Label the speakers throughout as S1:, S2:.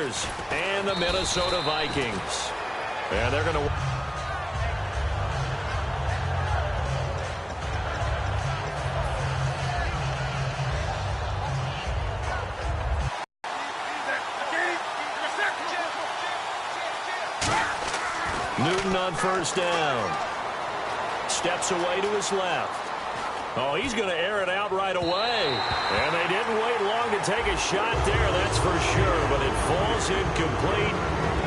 S1: Bears and the Minnesota Vikings. And they're going to... Newton on first down. Steps away to his left. Oh, he's going to air it out right away. And they didn't wait long to take a shot there, that's for sure. But it falls incomplete,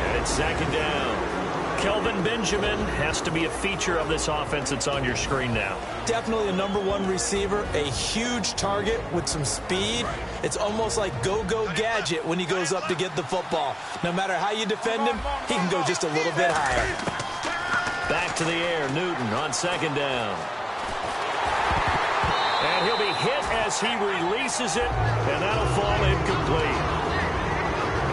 S1: and it's second down. Kelvin Benjamin has to be a feature of this offense that's on your screen now.
S2: Definitely a #1 receiver, a huge target with some speed. It's almost like go-go gadget when he goes up to get the football. No matter how you defend him, he can go just a little bit higher.
S1: Back to the air, Newton on second down. And he'll be hit as he releases it, and that'll fall incomplete.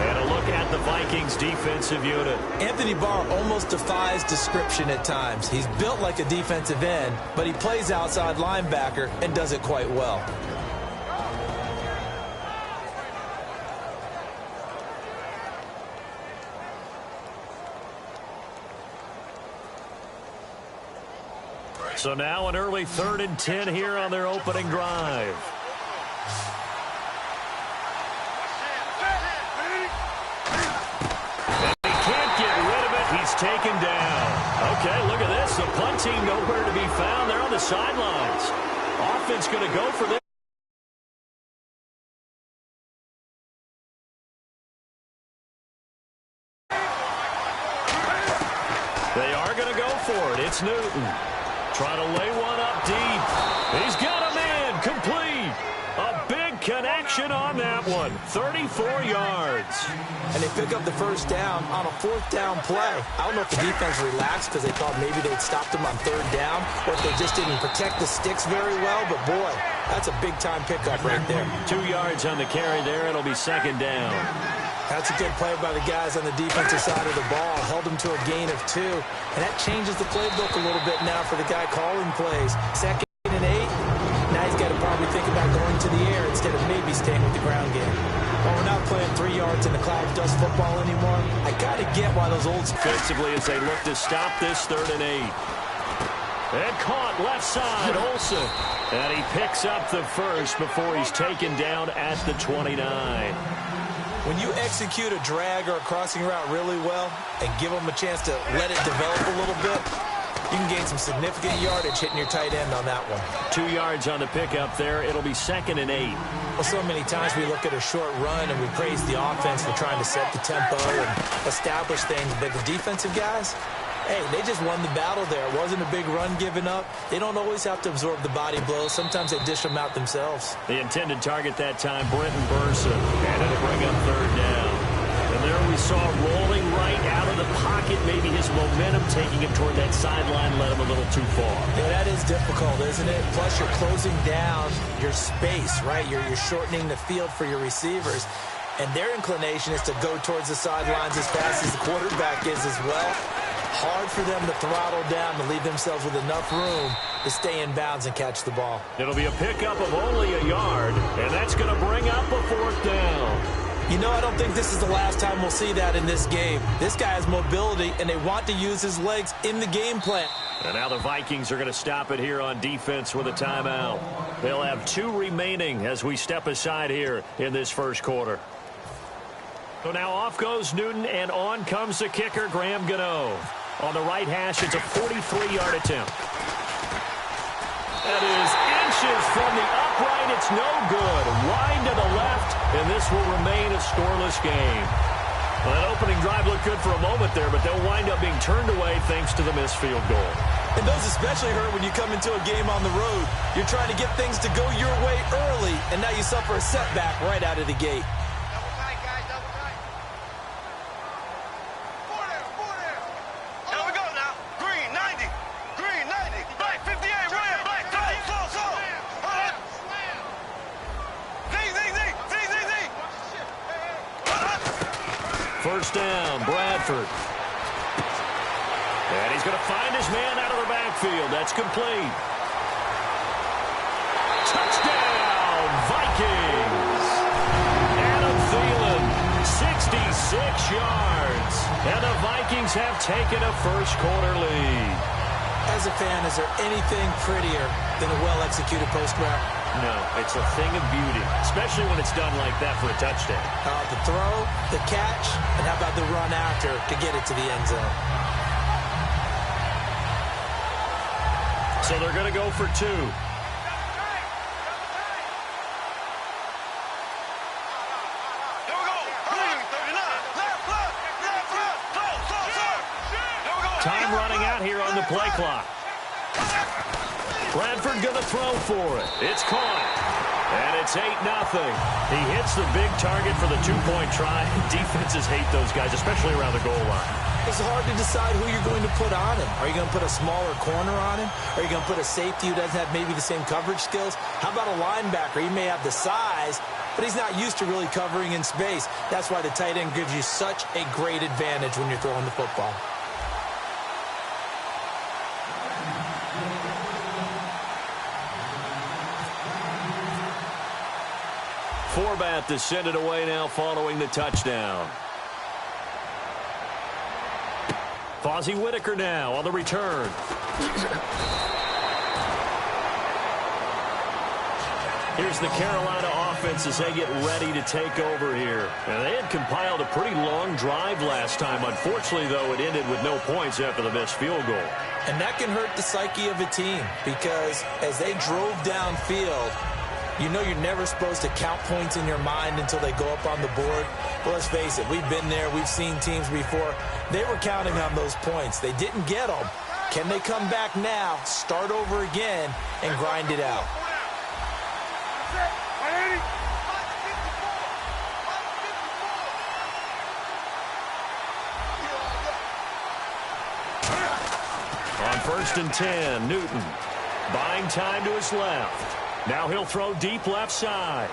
S1: And a look at the Vikings defensive unit.
S2: Anthony Barr almost defies description at times. He's built like a defensive end, but he plays outside linebacker and does it quite well.
S1: So now an early 3rd and 10 here on their opening drive. Taken down. Okay, look at this. The punt team nowhere to be found. They're on the sidelines. Offense going to go for this. They are going to go for it. It's Newton. Trying to lay one up deep. He's got a man. Complete. A big connection on that one. 34 yards.
S2: And they pick up the first down on a 4th down play. I don't know if the defense relaxed because they thought maybe they'd stopped them on 3rd down, or if they just didn't protect the sticks very well. But, boy, that's a big-time pickup right there.
S1: 2 yards on the carry there. It'll be second down.
S2: That's a good play by the guys on the defensive side of the ball. Held them to a gain of 2. And that changes the playbook a little bit now for the guy calling plays. 2nd and 8. Now he's got to probably think about going to the air instead of maybe staying with the ground game. Well, we're not playing 3 yards in the cloud of dust football anymore. I got to get why those old...
S1: Defensively as they look to stop this 3rd and 8. And caught left side, Olsen. And he picks up the first before he's taken down at the 29.
S2: When you execute a drag or a crossing route really well and give them a chance to let it develop a little bit, you can gain some significant yardage hitting your tight end on that one.
S1: 2 yards on the pickup there. It'll be 2nd and 8.
S2: Well, so many times we look at a short run and we praise the offense for trying to set the tempo and establish things. But the defensive guys, hey, they just won the battle there. It wasn't a big run given up. They don't always have to absorb the body blows. Sometimes they dish them out themselves.
S1: The intended target that time, Brenton Burson. And it'll bring up 3rd down. And there we saw rolling right out of the pocket. Maybe his momentum taking him toward that sideline led him a little too far.
S2: Yeah, that is difficult, isn't it? Plus, you're closing down your space, right? You're shortening the field for your receivers. And their inclination is to go towards the sidelines as fast as the quarterback is as well. Hard for them to throttle down to leave themselves with enough room to stay in bounds and catch the ball.
S1: It'll be a pickup of only a yard, and that's going to bring up a 4th down.
S2: You know, I don't think this is the last time we'll see that in this game. This guy has mobility, and they want to use his legs in the game plan.
S1: And now the Vikings are going to stop it here on defense with a timeout. They'll have 2 remaining as we step aside here in this first quarter. So now off goes Newton, and on comes the kicker, Graham Gano. On the right hash, it's a 43-yard attempt. That is inches from the upright. It's no good. Wide to the left, and this will remain a scoreless game. Well, that opening drive looked good for a moment there, but they'll wind up being turned away thanks to the missed field goal.
S2: And those especially hurt when you come into a game on the road. You're trying to get things to go your way early, and now you suffer a setback right out of the gate.
S1: First down, Bradford. And he's going to find his man out of the backfield. That's complete. Touchdown, Vikings. Adam Thielen, 66 yards. And the Vikings have taken a first-quarter lead.
S2: As a fan, is there anything prettier than a well-executed post route?
S1: No, it's a thing of beauty, especially when it's done like that for a touchdown.
S2: The throw, the catch, and how about the run after to get it to the end zone?
S1: So they're going to go for two. Time running out here on the play clock. Bradford going to throw for it. It's caught. And it's 8-0. He hits the big target for the two-point try. Defenses hate those guys, especially around the goal line.
S2: It's hard to decide who you're going to put on him. Are you going to put a smaller corner on him? Are you going to put a safety who doesn't have maybe the same coverage skills? How about a linebacker? He may have the size, but he's not used to really covering in space. That's why the tight end gives you such a great advantage when you're throwing the football.
S1: Forbat to send it away now following the touchdown. Fozzie Whitaker now on the return. Here's the Carolina offense as they get ready to take over here. And they had compiled a pretty long drive last time. Unfortunately, though, it ended with no points after the missed field goal.
S2: And that can hurt the psyche of a team because as they drove downfield, you know you're never supposed to count points in your mind until they go up on the board. But let's face it, we've been there. We've seen teams before. They were counting on those points. They didn't get them. Can they come back now, start over again, and grind it out? On 1st and 10, Newton buying time to his left. Now he'll throw deep left side.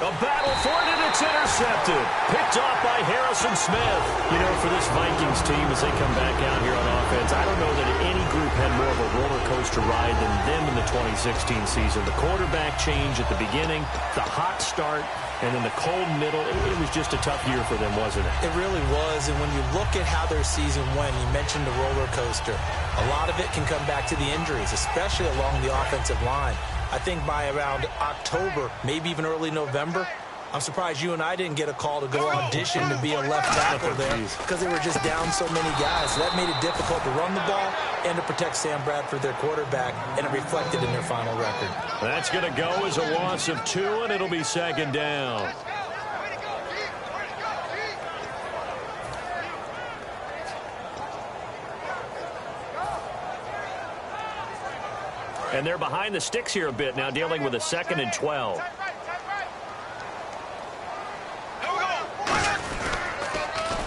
S2: A battle for it, and it's intercepted. Picked off by Harrison Smith. You know, for this Vikings team, as they come back out here on offense, I don't know that any group had more of a roller coaster ride than them in the 2016 season. The quarterback change at the beginning, the hot start, and then the cold middle. It was just a tough year for them, wasn't it? It really was, and when you look at how their season went, you mentioned the roller coaster. A lot of it can come back to the injuries, especially along the offensive line. I think by around October, maybe even early November, I'm surprised you and I didn't get a call to go audition to be a left tackle there because they were just down so many guys. So that made it difficult to run the ball and to protect Sam Bradford, their quarterback, and it reflected in their final record.
S1: That's going to go as a loss of 2, and it'll be 2nd down. And they're behind the sticks here a bit now, dealing with a 2nd and 12.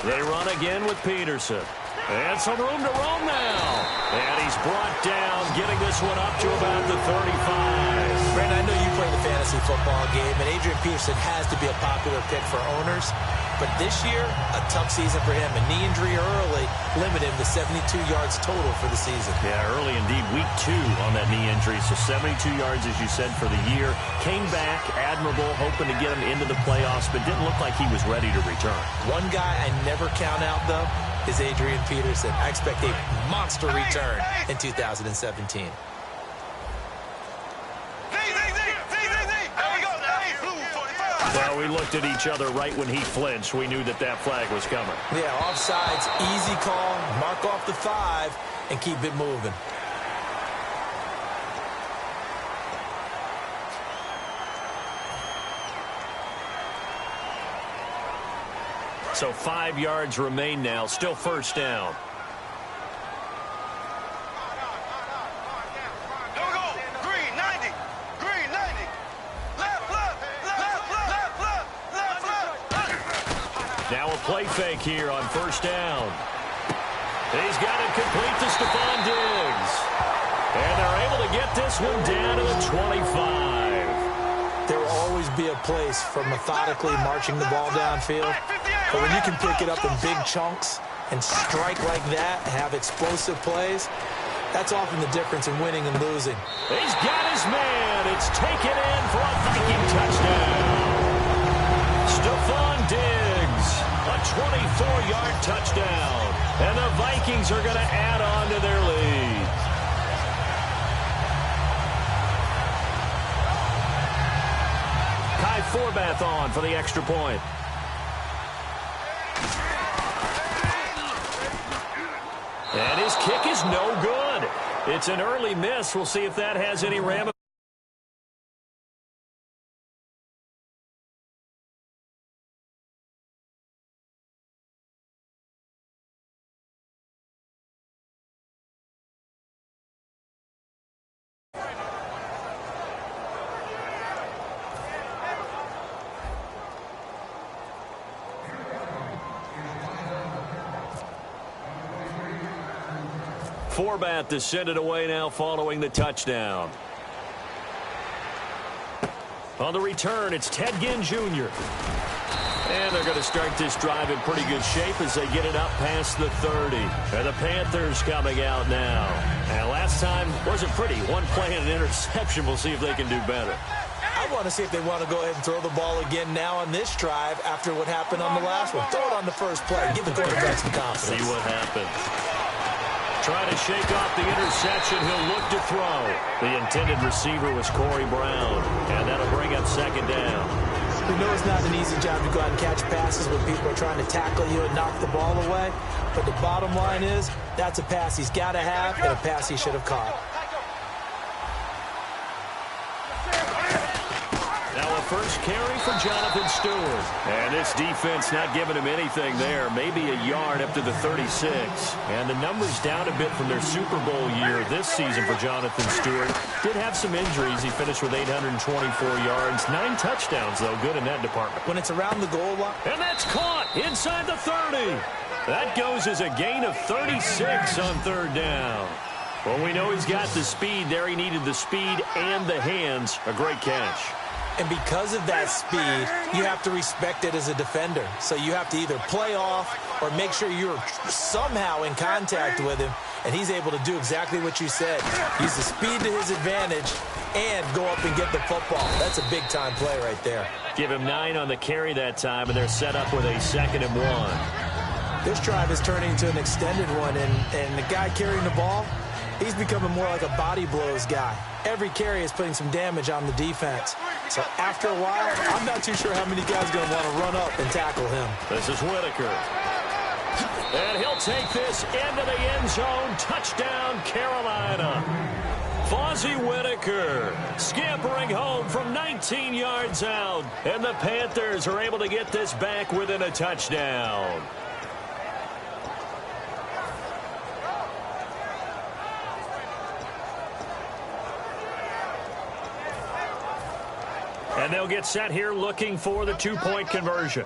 S1: They run again with Peterson. And some room to roam now. And he's brought down, getting this one up to about the 35.
S2: Brandon, I know you play the fantasy football game, and Adrian Peterson has to be a popular pick for owners. But this year, a tough season for him. A knee injury early limited him to 72 yards total for the season.
S1: Yeah, early indeed. Week 2 on that knee injury. So 72 yards, as you said, for the year. Came back, admirable, hoping to get him into the playoffs, but didn't look like he was ready to return.
S2: One guy I never count out, though, is Adrian Peterson. I expect a monster return in 2017.
S1: Well, we looked at each other right when he flinched. We knew that that flag was coming.
S2: Yeah, offsides, easy call, mark off the 5, and keep it moving.
S1: So 5 yards remain now, still 1st down. Now a play fake here on 1st down. He's got it complete to Stephon Diggs. And they're able to get this one down to the 25.
S2: There will always be a place for methodically marching the ball downfield. But when you can pick it up in big chunks and strike like that and have explosive plays, that's often the difference in winning and losing.
S1: He's got his man. It's taken in for a Viking touchdown. Stephon Diggs. touchdown. And the Vikings are going to add on to their lead. Kai Forbath on for the extra point. And his kick is no good. It's an early miss. We'll see if that has any ramifications. Forbath to send it away now following the touchdown. On the return, it's Ted Ginn Jr. And they're going to start this drive in pretty good shape as they get it up past the 30. And the Panthers coming out now. And last time wasn't pretty. One play and an interception. We'll see if they can do better.
S2: I want to see if they want to go ahead and throw the ball again now on this drive after what happened on the last one. Throw it on the first play. Give the quarterback some confidence.
S1: See what happens. Trying to shake off the interception. He'll look to throw. The intended receiver was Corey Brown. And that'll bring up second down.
S2: We know it's not an easy job to go out and catch passes when people are trying to tackle you and knock the ball away. But the bottom line is, that's a pass he's got to have and a pass he should have caught.
S1: Now a first carry for Jonathan Stewart. And this defense not giving him anything there. Maybe a yard up to the 36. And the numbers down a bit from their Super Bowl year this season for Jonathan Stewart. Did have some injuries. He finished with 824 yards. 9 touchdowns, though. Good in that department.
S2: When it's around the goal line.
S1: And that's caught inside the 30. That goes as a gain of 36 on third down. Well, we know he's got the speed there. He needed the speed and the hands. A great catch.
S2: And because of that speed, you have to respect it as a defender. So you have to either play off or make sure you're somehow in contact with him. And he's able to do exactly what you said. Use the speed to his advantage and go up and get the football. That's a big-time play right there.
S1: Give him 9 on the carry that time, and they're set up with a 2nd and 1.
S2: This drive is turning into an extended one, and the guy carrying the ball, he's becoming more like a body blows guy. Every carry is putting some damage on the defense. So after a while, I'm not too sure how many guys are going to want to run up and tackle him.
S1: This is Whitaker. And he'll take this into the end zone. Touchdown, Carolina. Fozzie Whitaker scampering home from 19 yards out. And the Panthers are able to get this back within a touchdown. And they'll get set here looking for the 2-point conversion.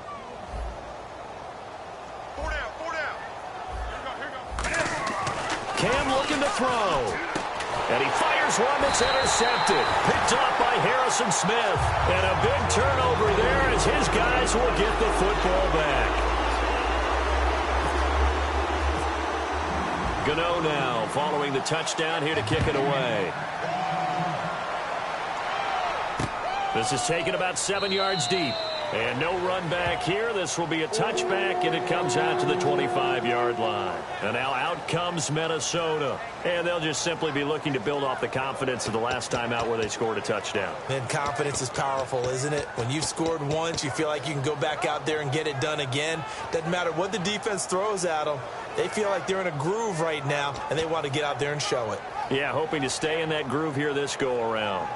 S1: Cam looking to throw. And he fires one that's intercepted. Picked off by Harrison Smith. And a big turnover there as his guys will get the football back. Gano now following the touchdown here to kick it away. This is taken about 7 yards deep. And no run back here. This will be a touchback, and it comes out to the 25-yard line. And now out comes Minnesota. And they'll just simply be looking to build off the confidence of the last time out where they scored a touchdown.
S2: And confidence is powerful, isn't it? When you've scored once, you feel like you can go back out there and get it done again. Doesn't matter what the defense throws at them. They feel like they're in a groove right now, and they want to get out there and show it.
S1: Yeah, hoping to stay in that groove here this go-around.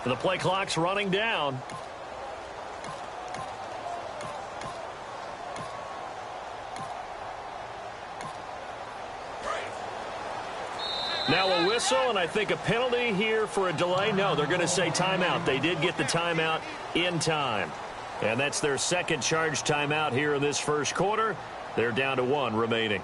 S1: The play clock's running down. Now a whistle, and I think a penalty here for a delay. No, they're going to say timeout. They did get the timeout in time. And that's their second charge timeout here in this first quarter. They're down to 1 remaining.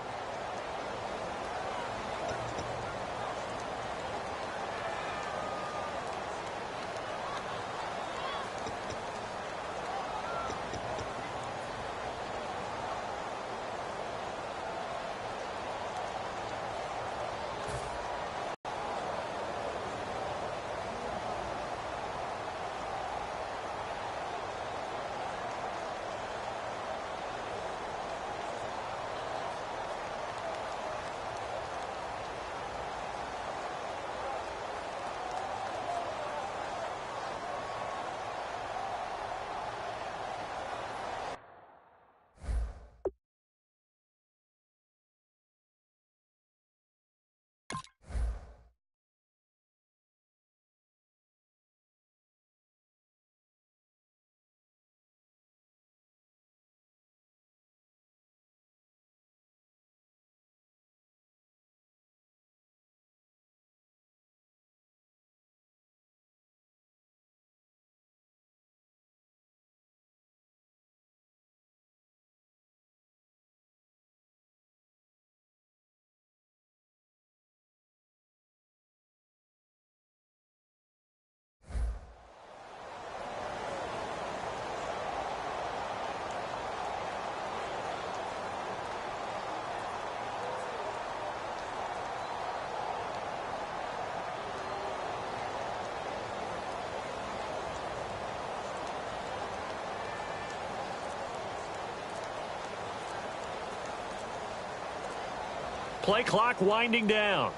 S1: Play clock winding down.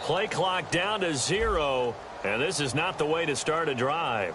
S1: Play clock down to 0, and this is not the way to start a drive.